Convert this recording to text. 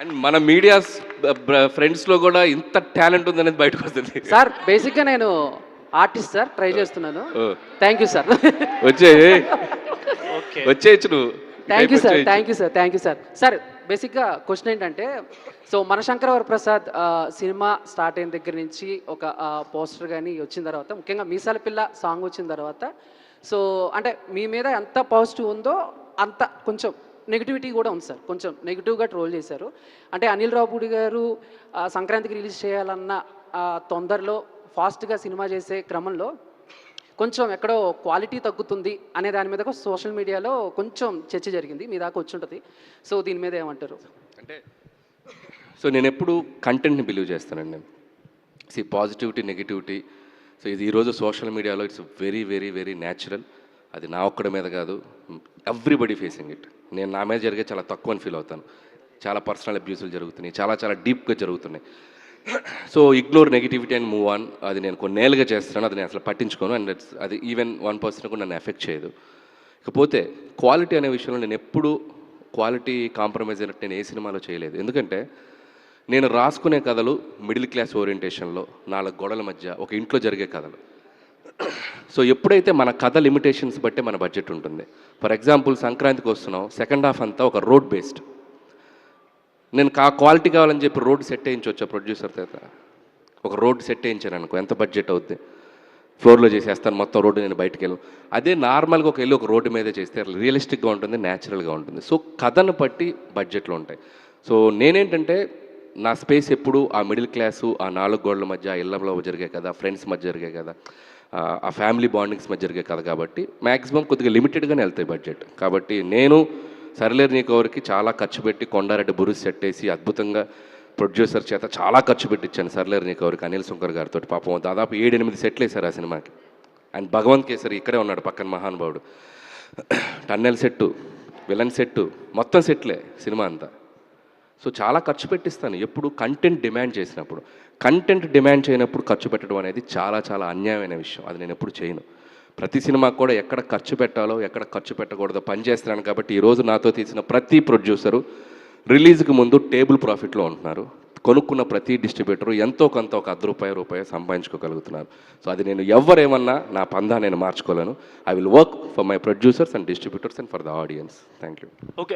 And మన medias ఫ్రెండ్స్లో కూడా ఇంత టాలెంట్ ఉందనేది బయటకు వస్తుంది. సార్ బేసిక్గా నేను ఆర్టిస్ట్ సార్, ట్రై చేస్తున్నాను. Thank you sir. వచ్చే ఓకే. వచ్చేయచ్చు నువ్వు. Thank you sir, thank you sir, thank you sir. Sir బేసిక్గా క్వశ్చన్ ఏంటంటే, సో మనశంకర వరప్రసాద్ సినిమా స్టార్ట్ అయిన దగ్గర నుంచి ఒక పోస్టర్ కానీ వచ్చిన తర్వాత, ముఖ్యంగా మీసాల పిల్ల సాంగ్ వచ్చిన తర్వాత, సో అంటే మీ మీద ఎంత పాజిటివ్ ఉందో అంత కొంచెం నెగిటివిటీ కూడా ఉంది సార్. కొంచెం నెగిటివ్గా ట్రోల్ చేశారు. అంటే అనిల్ రావుపూడి గారు సంక్రాంతికి రిలీజ్ చేయాలన్న తొందరలో ఫాస్ట్గా సినిమా చేసే క్రమంలో కొంచెం ఎక్కడో క్వాలిటీ తగ్గుతుంది అనే దాని మీద సోషల్ మీడియాలో కొంచెం చర్చ జరిగింది. మీ దాకా వచ్చి ఉంటుంది. సో దీని మీద ఏమంటారు? అంటే సో నేను ఎప్పుడు కంటెంట్ని బిలీవ్ చేస్తానండి. పాజిటివిటీ, నెగిటివిటీ, సో ఇది ఈరోజు సోషల్ మీడియాలో it's very very very natural. అది నా ఒక్కడి మీద కాదు, ఎవ్రీబడి ఫేసింగ్ ఇట్. నేను నా మీద జరిగే చాలా తక్కువ అని ఫీల్ అవుతాను. చాలా పర్సనల్ అబ్యూసులు జరుగుతున్నాయి, చాలా చాలా డీప్గా జరుగుతున్నాయి. So ignore negativity and move on. అది నేను కొన్నేళ్ళుగా చేస్తున్నాను, అది నేను అసలు పట్టించుకోను. అండ్ అది ఈవెన్ 1% కూడా నన్ను ఎఫెక్ట్ చేయదు. ఇకపోతే క్వాలిటీ అనే విషయంలో నేను ఎప్పుడు క్వాలిటీ కాంప్రమైజ్ అయినట్టు నేను ఏ సినిమాలో చేయలేదు. ఎందుకంటే నేను రాసుకునే కథలు మిడిల్ క్లాస్ ఓరియంటేషన్లో 4 గోడల మధ్య ఒక ఇంట్లో జరిగే కథలు. సో ఎప్పుడైతే మన కథ లిమిటేషన్స్ బట్టే మన బడ్జెట్ ఉంటుంది. ఫర్ ఎగ్జాంపుల్ సంక్రాంతికి వస్తున్నాం, సెకండ్ హాఫ్ అంతా ఒక రోడ్ బేస్డ్. నేను క్వాలిటీ కావాలని చెప్పి రోడ్ సెట్ వేయించవచ్చా ప్రొడ్యూసర్ చేత? ఒక రోడ్ సెట్ వేయించాను అనుకో, ఎంత బడ్జెట్ అవుద్ది? ఫ్లోర్లో చేసేస్తాను మొత్తం రోడ్డు, నేను బయటకు వెళ్ళను. అదే నార్మల్గా ఒక రోడ్డు మీదే చేస్తే రియలిస్టిక్గా ఉంటుంది, న్యాచురల్గా ఉంటుంది. సో కథను బట్టి బడ్జెట్లు ఉంటాయి. సో నేనేంటంటే నా స్పేస్ ఎప్పుడు ఆ మిడిల్ క్లాసు, ఆ 4 గోడల మధ్య, ఆ ఇళ్లలో జరిగే కదా, ఫ్రెండ్స్ మధ్య జరిగే కదా, ఆ ఫ్యామిలీ బాండింగ్స్ మధ్య జరిగే కదా, కాబట్టి మ్యాక్సిమం కొద్దిగా లిమిటెడ్గానే వెళ్తాయి బడ్జెట్. కాబట్టి నేను సరిలేరు నీకెవరికి చాలా ఖర్చు పెట్టి కొండారెడ్డి బురుస్ సెట్ వేసి అద్భుతంగా ప్రొడ్యూసర్ చేత చాలా ఖర్చు పెట్టించాను సరిలేరు నీకెవరికి, అనిల్ శంకర్ గారితో. పాపం దాదాపు 7-8 సెట్లు వేశారు ఆ సినిమాకి. అండ్ భగవంత్ కేసరి ఇక్కడే ఉన్నాడు పక్కన మహానుభావుడు. టన్నెల్ సెట్టు, విలన్ సెట్టు, మొత్తం సెట్లే సినిమా అంతా. సో చాలా ఖర్చు పెట్టిస్తాను ఎప్పుడు కంటెంట్ డిమాండ్ చేసినప్పుడు. కంటెంట్ డిమాండ్ చేయనప్పుడు ఖర్చు పెట్టడం అనేది చాలా చాలా అన్యాయమైన విషయం. అది నేను ఎప్పుడు చేయను. ప్రతి సినిమాకు కూడా ఎక్కడ ఖర్చు పెట్టాలో, ఎక్కడ ఖర్చు పెట్టకూడదో పనిచేస్తున్నాను. కాబట్టి ఈరోజు నాతో తీసిన ప్రతి ప్రొడ్యూసరు రిలీజ్కి ముందు టేబుల్ ప్రాఫిట్లో ఉంటున్నారు. కొనుక్కున్న ప్రతి డిస్ట్రిబ్యూటరు ఎంతో కొంత ఒక ₹10 సంపాదించుకోగలుగుతున్నారు. సో అది నేను ఎవరేమన్నా నా పందా నేను మార్చుకోలేను. I will work for my producers and distributors and for the audience. Thank you. Okay.